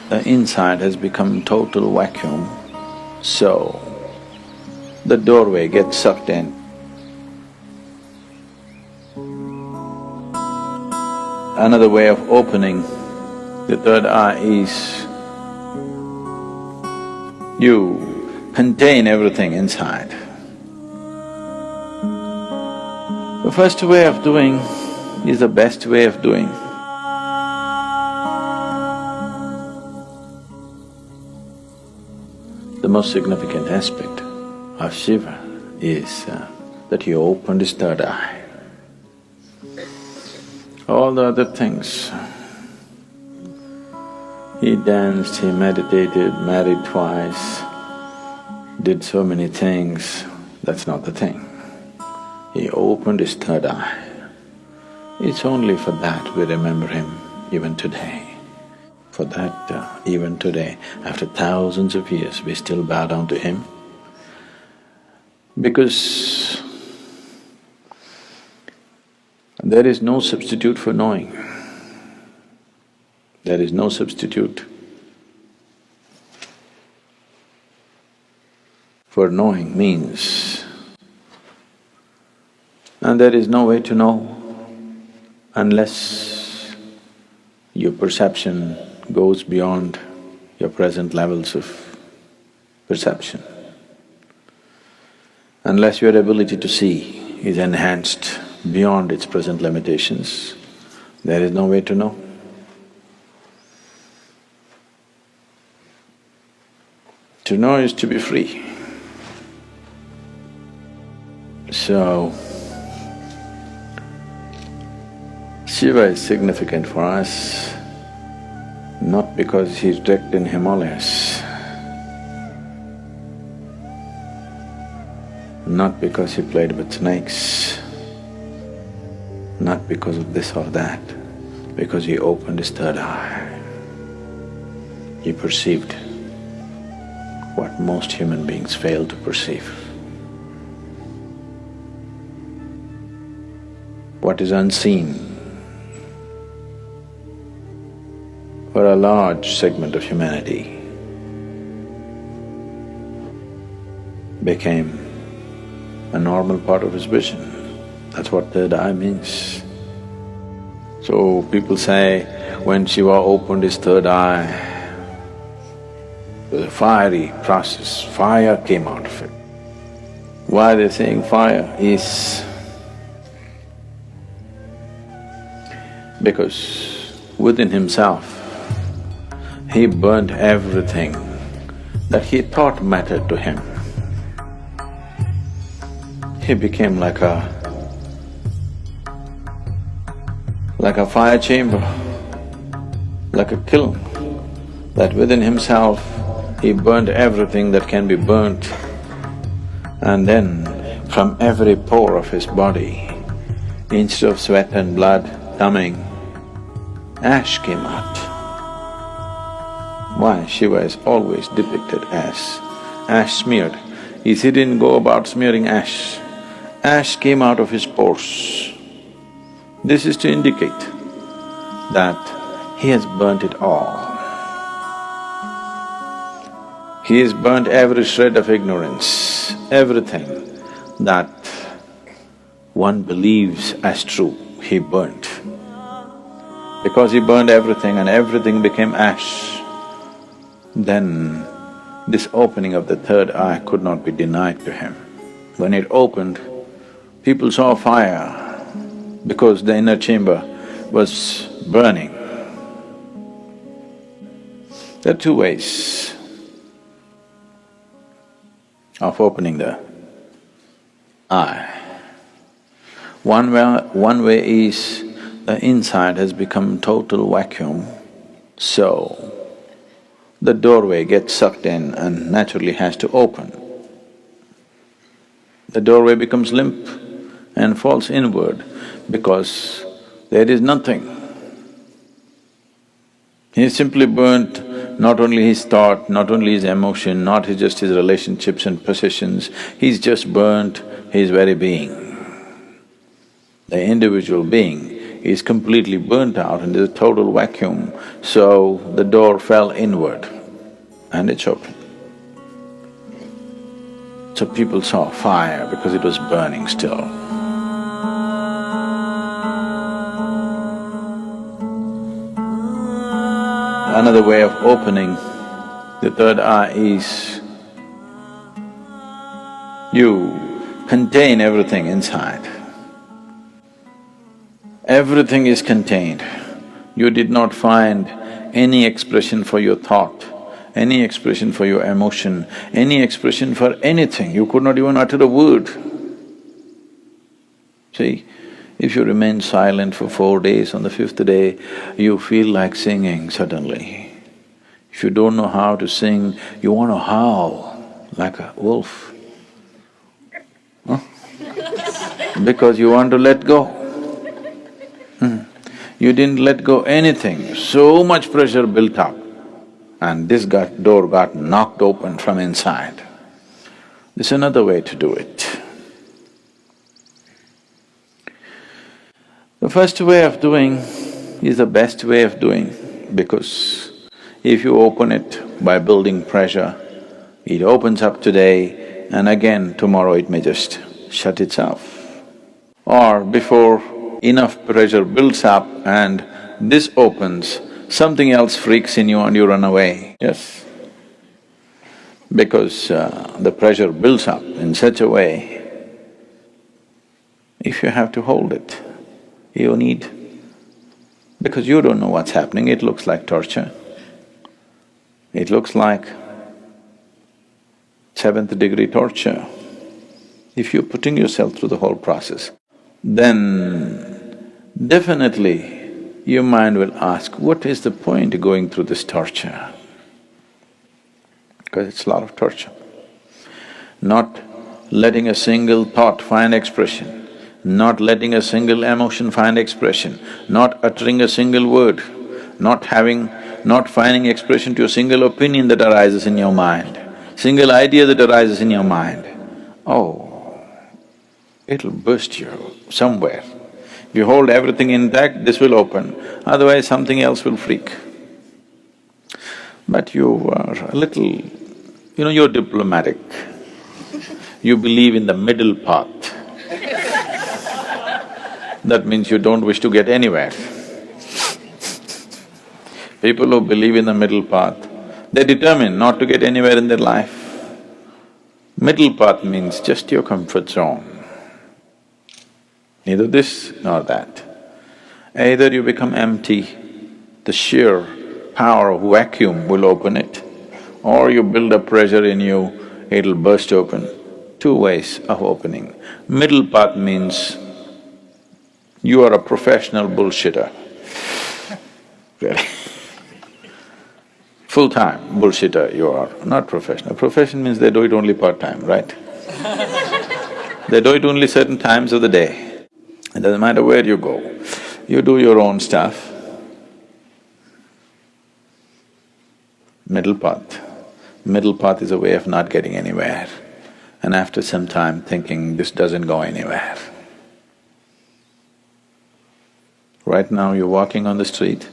The inside has become total vacuum, so the doorway gets sucked in. Another way of opening the third eye is you contain everything inside. The first way of doing is the best way of doing. The most significant aspect of Shiva is that he opened his third eye. All the other things, he danced, he meditated, married twice, did so many things, that's not the thing. He opened his third eye. It's only for that we remember him even today. For that, even today, after thousands of years, we still bow down to him. Because there is no substitute for knowing. There is no substitute for knowing means. And there is no way to know unless your perception goes beyond your present levels of perception. Unless your ability to see is enhanced beyond its present limitations, there is no way to know. To know is to be free. So, Shiva is significant for us not because he's wrecked in Himalayas, not because he played with snakes, not because of this or that, because he opened his third eye. He perceived what most human beings fail to perceive. What is unseen for a large segment of humanity became a normal part of his vision. That's what third eye means. So people say, when Shiva opened his third eye, it was a fiery process, fire came out of it. Why they're saying fire is because within himself, he burnt everything that he thought mattered to him. He became like a fire chamber, like a kiln, that within himself he burnt everything that can be burnt, and then from every pore of his body, instead of sweat and blood coming, ash came out. Why Shiva is always depicted as ash smeared is he didn't go about smearing ash. Ash came out of his pores. This is to indicate that he has burnt it all. He has burnt every shred of ignorance, everything that one believes as true, he burnt. Because he burned everything and everything became ash, then this opening of the third eye could not be denied to him. When it opened, people saw fire because the inner chamber was burning. There are two ways of opening the eye. One way is the inside has become total vacuum, so the doorway gets sucked in and naturally has to open. The doorway becomes limp and falls inward because there is nothing. He simply burnt not only his thought, not only his emotion, not just his relationships and possessions, he's just burnt his very being. The individual being is completely burnt out and there's a total vacuum, so the door fell inward and it's open. So people saw fire because it was burning still. Another way of opening the third eye is you contain everything inside. Everything is contained. You did not find any expression for your thought, any expression for your emotion, any expression for anything. You could not even utter a word. See, if you remain silent for 4 days, on the 5th day, you feel like singing suddenly. If you don't know how to sing, you want to howl like a wolf. Huh? Because you want to let go. You didn't let go anything, so much pressure built up, and this door got knocked open from inside. This is another way to do it. The first way of doing is the best way of doing, because if you open it by building pressure, it opens up today and again tomorrow it may just shut itself. Or before enough pressure builds up and this opens, something else freaks in you and you run away. Yes. Because the pressure builds up in such a way, if you have to hold it, you need… because you don't know what's happening, it looks like torture. It looks like 7th degree torture. If you're putting yourself through the whole process, then definitely your mind will ask, what is the point of going through this torture? Because it's a lot of torture. Not letting a single thought find expression, not letting a single emotion find expression, not uttering a single word, not finding expression to a single opinion that arises in your mind, single idea that arises in your mind. Oh, it'll burst you somewhere. If you hold everything intact, this will open, otherwise something else will freak. But you are a little… you're diplomatic. You believe in the middle path. That means you don't wish to get anywhere. People who believe in the middle path, they're determined not to get anywhere in their life. Middle path means just your comfort zone. Neither this nor that. Either you become empty, the sheer power of vacuum will open it, or you build up pressure in you, it'll burst open. 2 ways of opening. Middle path means you are a professional bullshitter. Really. Full-time bullshitter you are, not professional. Profession means they do it only part-time, right? They do it only certain times of the day. It doesn't matter where you go, you do your own stuff. Middle path. Middle path is a way of not getting anywhere, and after some time thinking, this doesn't go anywhere. Right now you're walking on the street,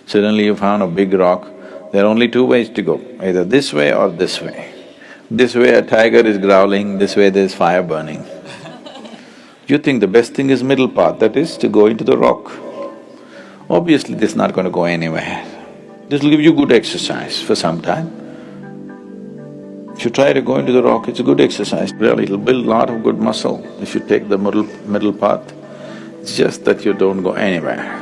suddenly you found a big rock, there are only 2 ways to go, either this way or this way. This way a tiger is growling, this way there's fire burning. You think the best thing is middle path, that is to go into the rock. Obviously this is not going to go anywhere. This will give you good exercise for some time. If you try to go into the rock, it's a good exercise, really, it'll build a lot of good muscle if you take the middle path. It's just that you don't go anywhere.